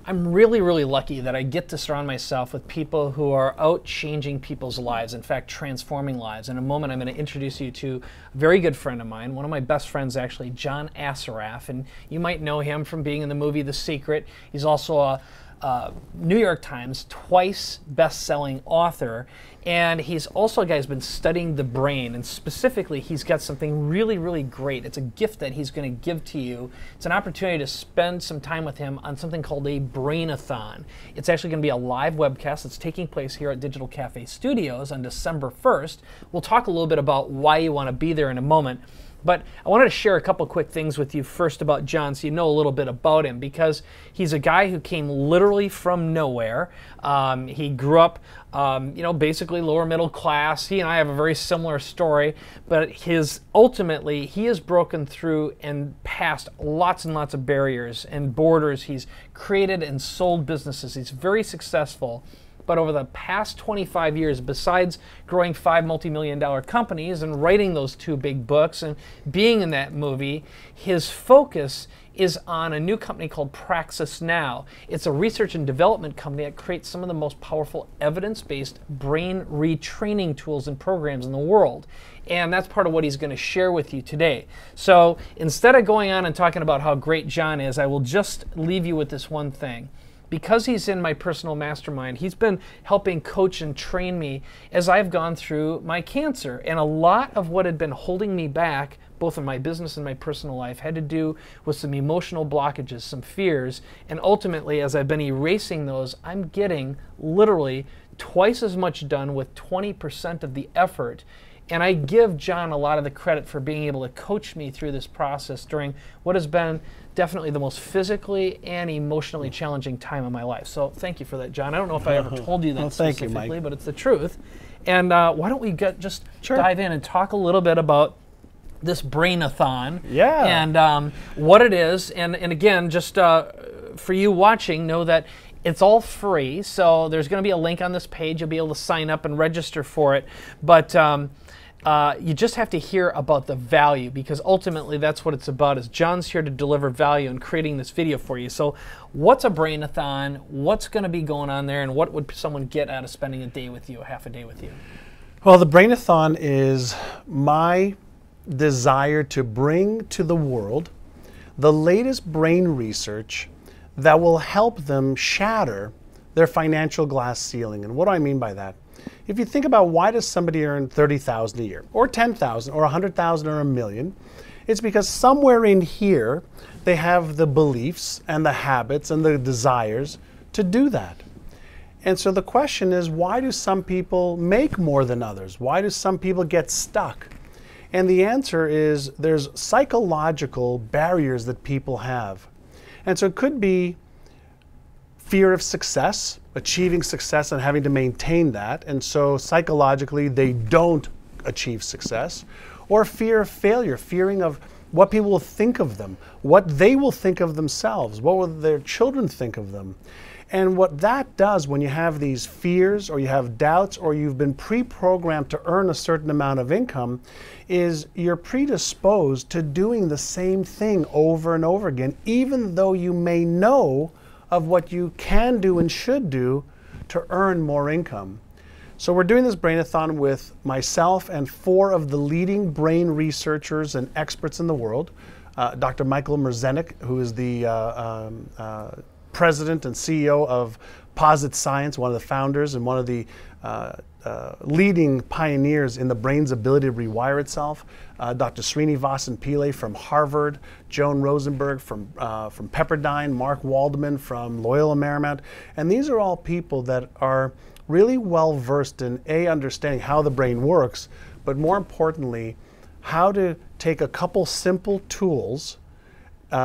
I'm really, really lucky that I get to surround myself with people who are out changing people's lives, in fact, transforming lives. In a moment, I'm going to introduce you to a very good friend of mine, one of my best friends, actually, John Assaraf. And you might know him from being in the movie The Secret. He's also a New York Times twice best-selling author, and he's also a guy who's been studying the brain, and specifically he's got something really, really great. It's a gift that he's going to give to you. It's an opportunity to spend some time with him on something called a Brainathon. It's actually going to be a live webcast that's taking place here at Digital Cafe Studios on December 1st. We'll talk a little bit about why you want to be there in a moment. But I wanted to share a couple quick things with you first about John so you know a little bit about him, because he's a guy who came literally from nowhere. He grew up, basically lower middle class. He and I have a very similar story, but ultimately he has broken through and passed lots and lots of barriers and borders. He's created and sold businesses. He's very successful. But over the past 25 years, besides growing 5 multi-million-dollar companies and writing those 2 big books and being in that movie, his focus is on a new company called Praxis Now. It's a research and development company that creates some of the most powerful evidence-based brain retraining tools and programs in the world. And that's part of what he's going to share with you today. So instead of going on and talking about how great John is, I will just leave you with this one thing. Because he's in my personal mastermind, he's been helping coach and train me as I've gone through my cancer. And a lot of what had been holding me back, both in my business and my personal life, had to do with some emotional blockages, some fears. And ultimately, as I've been erasing those, I'm getting literally twice as much done with 20% of the effort. And I give John a lot of the credit for being able to coach me through this process during what has been definitely the most physically and emotionally challenging time of my life. So thank you for that, John. I don't know if I ever told you that well, specifically, thank you, Mike. But it's the truth. And why don't we just dive in and talk a little bit about this Brainathon, and what it is. And again, just for you watching, know that it's all free. So there's going to be a link on this page. You'll be able to sign up and register for it. But you just have to hear about the value, because ultimately that's what it's about. Is John's here to deliver value and creating this video for you. So what's a Brainathon? What's going to be going on there? And what would someone get out of spending a day with you, a half a day with you? Well, the Brainathon is my desire to bring to the world the latest brain research that will help them shatter their financial glass ceiling. And what do I mean by that? If you think about, why does somebody earn $30,000 a year, or $10,000, or $100,000, or $1 million? It's because somewhere in here they have the beliefs and the habits and the desires to do that. And so the question is, why do some people make more than others? Why do some people get stuck? And the answer is, there's psychological barriers that people have. And so it could be fear of success, achieving success and having to maintain that, and so psychologically they don't achieve success. Or fear of failure, fearing of what people will think of them, what they will think of themselves, what will their children think of them. And what that does when you have these fears, or you have doubts, or you've been pre-programmed to earn a certain amount of income, is you're predisposed to doing the same thing over and over again, even though you may know of what you can do and should do to earn more income. So we're doing this Brainathon with myself and 4 of the leading brain researchers and experts in the world. Dr. Michael Merzenich, who is the president and CEO of Posit Science, one of the founders and one of the leading pioneers in the brain's ability to rewire itself. Dr. Srinivasan Pillai from Harvard, Joan Rosenberg from Pepperdine, Mark Waldman from Loyola Marymount. And these are all people that are really well versed in understanding how the brain works, but more importantly, how to take a couple simple tools,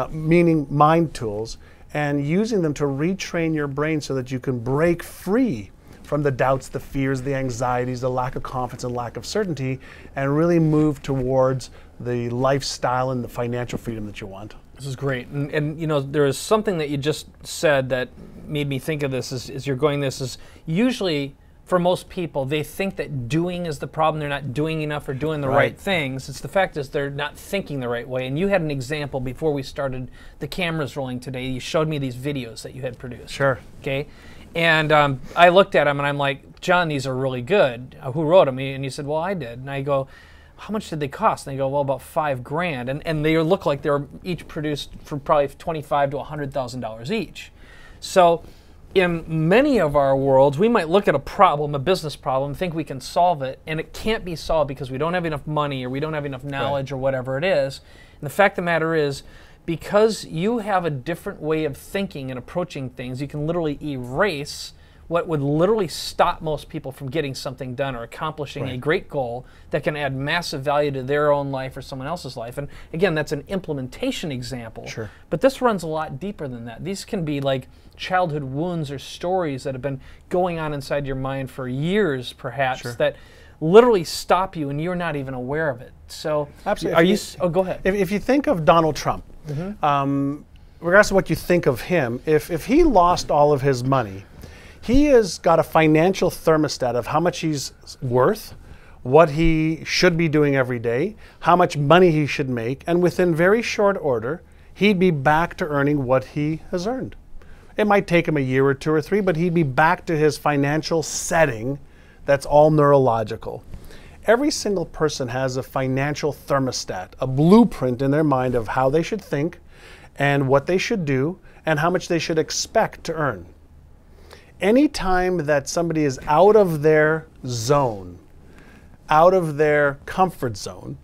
meaning mind tools, and using them to retrain your brain so that you can break free from the doubts, the fears, the anxieties, the lack of confidence and lack of certainty, and really move towards the lifestyle and the financial freedom that you want. This is great. And you know, there is something that you just said that made me think of this as you're going. This is usually for most people, they think that doing is the problem. They're not doing enough or doing the right things. It's the fact is they're not thinking the right way. And you had an example before we started the cameras rolling today. You showed me these videos that you had produced. Sure. Okay. And I looked at them and I'm like, John, these are really good. Who wrote them? And he said, well, I did. And I go, how much did they cost? And they go, well, about $5,000. And they look like they were each produced for probably $25,000 to $100,000 each. So in many of our worlds, we might look at a problem, a business problem, think we can solve it, and it can't be solved because we don't have enough money or we don't have enough knowledge or whatever it is. And the fact of the matter is, because you have a different way of thinking and approaching things, you can literally erase what would literally stop most people from getting something done or accomplishing a great goal that can add massive value to their own life or someone else's life. And again, that's an implementation example. Sure. But this runs a lot deeper than that. These can be like childhood wounds or stories that have been going on inside your mind for years, perhaps, that literally stop you and you're not even aware of it. So, absolutely. Go ahead. If you think of Donald Trump, regardless of what you think of him, if he lost all of his money, he has got a financial thermostat of how much he's worth, what he should be doing every day, how much money he should make, and within very short order, he'd be back to earning what he has earned. It might take him a year or two or three, but he'd be back to his financial setting that's all neurological. Every single person has a financial thermostat, a blueprint in their mind of how they should think and what they should do and how much they should expect to earn. Anytime that somebody is out of their zone, out of their comfort zone,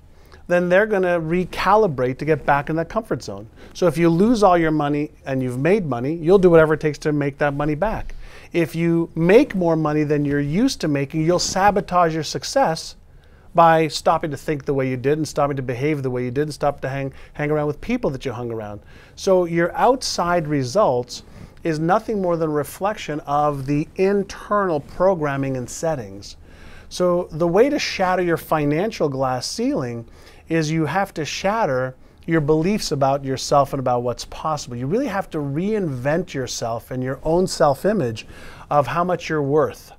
then they're going to recalibrate to get back in that comfort zone. So if you lose all your money and you've made money, you'll do whatever it takes to make that money back. If you make more money than you're used to making, you'll sabotage your success by stopping to think the way you did and stopping to behave the way you did and stop to hang around with people that you hung around. So your outside results is nothing more than a reflection of the internal programming and settings. So the way to shatter your financial glass ceiling is you have to shatter your beliefs about yourself and about what's possible. You really have to reinvent yourself and your own self-image of how much you're worth.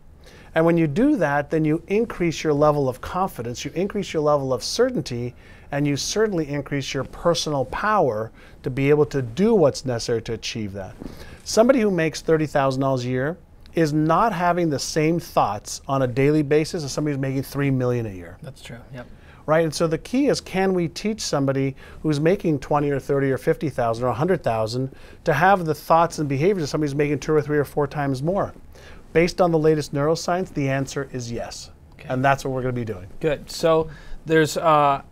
And when you do that, then you increase your level of confidence, you increase your level of certainty, and you certainly increase your personal power to be able to do what's necessary to achieve that. Somebody who makes $30,000 a year is not having the same thoughts on a daily basis as somebody who's making $3 million a year. That's true, yep. Right, and so the key is, can we teach somebody who's making 20 or 30 or 50,000 or 100,000 to have the thoughts and behaviors of somebody who's making 2 or 3 or 4 times more? Based on the latest neuroscience, the answer is yes. Okay. And that's what we're going to be doing. Good. So there's,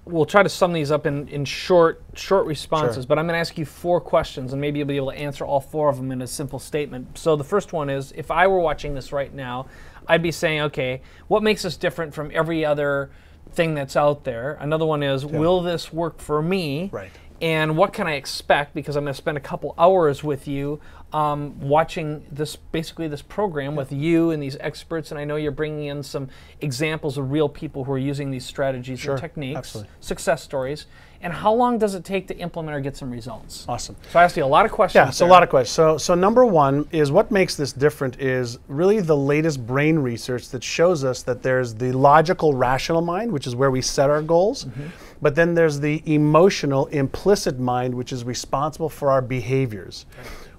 we'll try to sum these up in short responses, but I'm going to ask you 4 questions, and maybe you'll be able to answer all 4 of them in a simple statement. So the first one is, if I were watching this right now, I'd be saying, okay, what makes us different from every other thing that's out there? Another one is, will this work for me? Right. And what can I expect? Because I'm going to spend a couple hours with you watching this, basically this program with you and these experts, and I know you're bringing in some examples of real people who are using these strategies and techniques, success stories. And how long does it take to implement or get some results? Awesome. So I asked you a lot of questions. Yeah, so a lot of questions. So number one is, what makes this different is really the latest brain research that shows us that there's the logical, rational mind, which is where we set our goals, but then there's the emotional, implicit mind, which is responsible for our behaviors.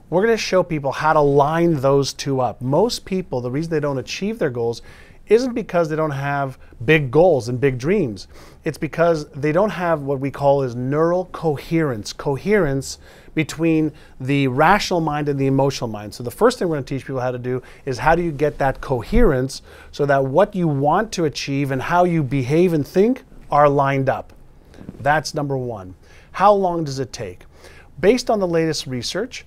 We're going to show people how to line those two up. Most people, the reason they don't achieve their goals isn't because they don't have big goals and big dreams. It's because they don't have what we call is neural coherence, coherence between the rational mind and the emotional mind. So the first thing we're going to teach people how to do is, how do you get that coherence so that what you want to achieve and how you behave and think are lined up. That's number one. How long does it take? Based on the latest research,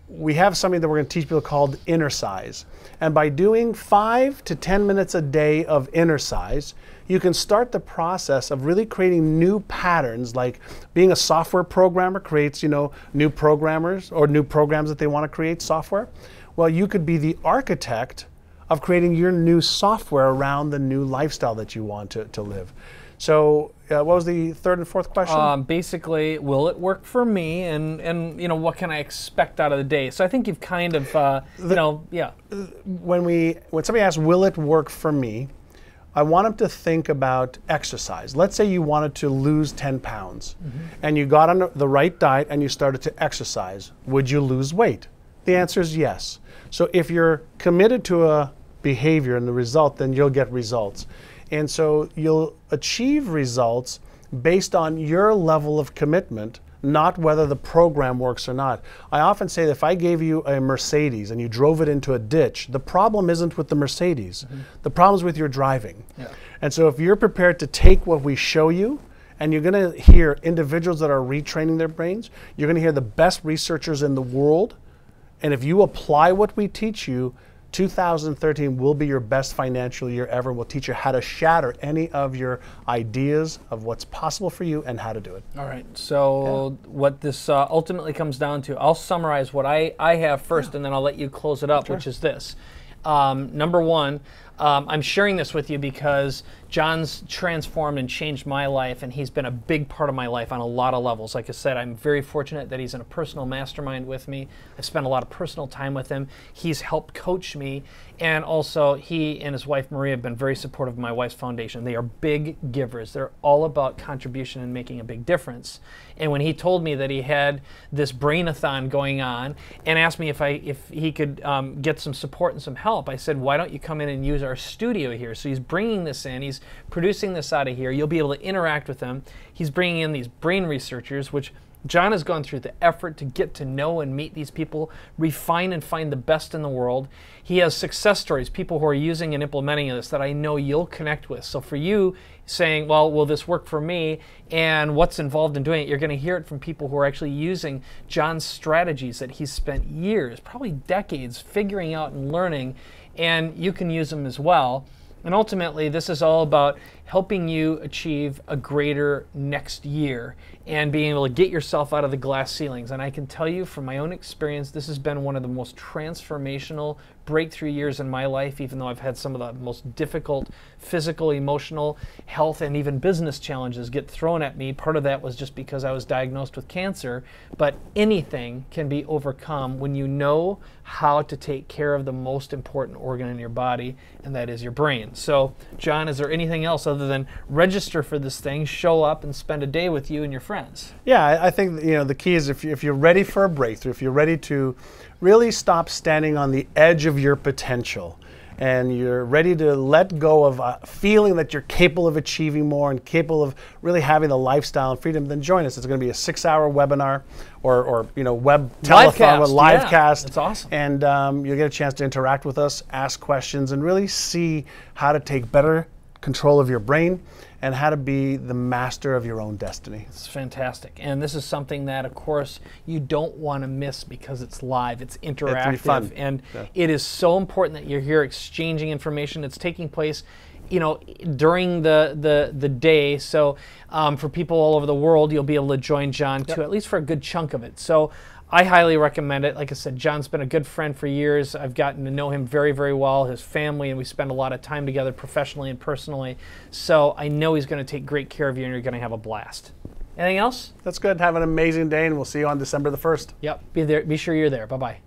we have something that we're going to teach people called inner size. And by doing 5 to 10 minutes a day of inner size, you can start the process of really creating new patterns, like being a software programmer creates, new programmers or new programs that they want to create software. Well, you could be the architect of creating your new software around the new lifestyle that you want to live. So what was the third and fourth question? Basically, will it work for me, and what can I expect out of the day? So I think you've kind of yeah. When somebody asks, will it work for me, I want them to think about exercise. Let's say you wanted to lose 10 pounds and you got on the right diet and you started to exercise. Would you lose weight? The answer is yes. So if you're committed to a behavior and the result, then you'll get results. And so you'll achieve results based on your level of commitment, not whether the program works or not. I often say that if I gave you a Mercedes and you drove it into a ditch, the problem isn't with the Mercedes. The problem is with your driving. Yeah. And so if you're prepared to take what we show you, and you're going to hear individuals that are retraining their brains, you're going to hear the best researchers in the world, and if you apply what we teach you, 2013 will be your best financial year ever. We'll teach you how to shatter any of your ideas of what's possible for you and how to do it. All right. So what this ultimately comes down to, I'll summarize what I have first, and then I'll let you close it up, which is this. Number one, I'm sharing this with you because John's transformed and changed my life, and he's been a big part of my life on a lot of levels. Like I said, I'm very fortunate that he's in a personal mastermind with me. I've spent a lot of personal time with him. He's helped coach me, and also he and his wife Maria have been very supportive of my wife's foundation. They are big givers. They're all about contribution and making a big difference. And when he told me that he had this Brainathon going on and asked me if he could get some support and some help, I said, why don't you come in and use our studio here? So he's bringing this in. He's producing this out of here. You'll be able to interact with him. He's bringing in these brain researchers, which John has gone through the effort to get to know and meet these people, refine and find the best in the world. He has success stories, people who are using and implementing this that I know you'll connect with. So for you saying, well, will this work for me, and what's involved in doing it, you're going to hear it from people who are actually using John's strategies that he's spent years, probably decades, figuring out and learning, and you can use them as well. And ultimately, this is all about helping you achieve a greater next year and being able to get yourself out of the glass ceilings. And I can tell you from my own experience, this has been one of the most transformational breakthrough years in my life, even though I've had some of the most difficult physical, emotional, health, and even business challenges get thrown at me. Part of that was just because I was diagnosed with cancer. But anything can be overcome when you know how to take care of the most important organ in your body, and that is your brain. So, John, is there anything else other than register for this thing, show up, and spend a day with you and your friends? Yeah, I think the key is if you're ready for a breakthrough, if you're ready to really stop standing on the edge of your potential, and you're ready to let go of feeling that you're capable of achieving more and capable of really having the lifestyle and freedom, then join us. It's going to be a 6-hour webinar or web telethon with live cast. That's awesome. And you'll get a chance to interact with us, ask questions, and really see how to take better control of your brain and how to be the master of your own destiny. It's fantastic. And this is something that, of course, you don't want to miss because it's live, it's interactive. It's fun. And it is so important that you're here exchanging information. It's taking place during the day. So for people all over the world, you'll be able to join John too, at least for a good chunk of it. So I highly recommend it. Like I said, John's been a good friend for years. I've gotten to know him very, very well, his family, and we spend a lot of time together professionally and personally. So I know he's going to take great care of you, and you're going to have a blast. Anything else? That's good. Have an amazing day, and we'll see you on December the 1st. Yep. Be there. Be sure you're there. Bye-bye.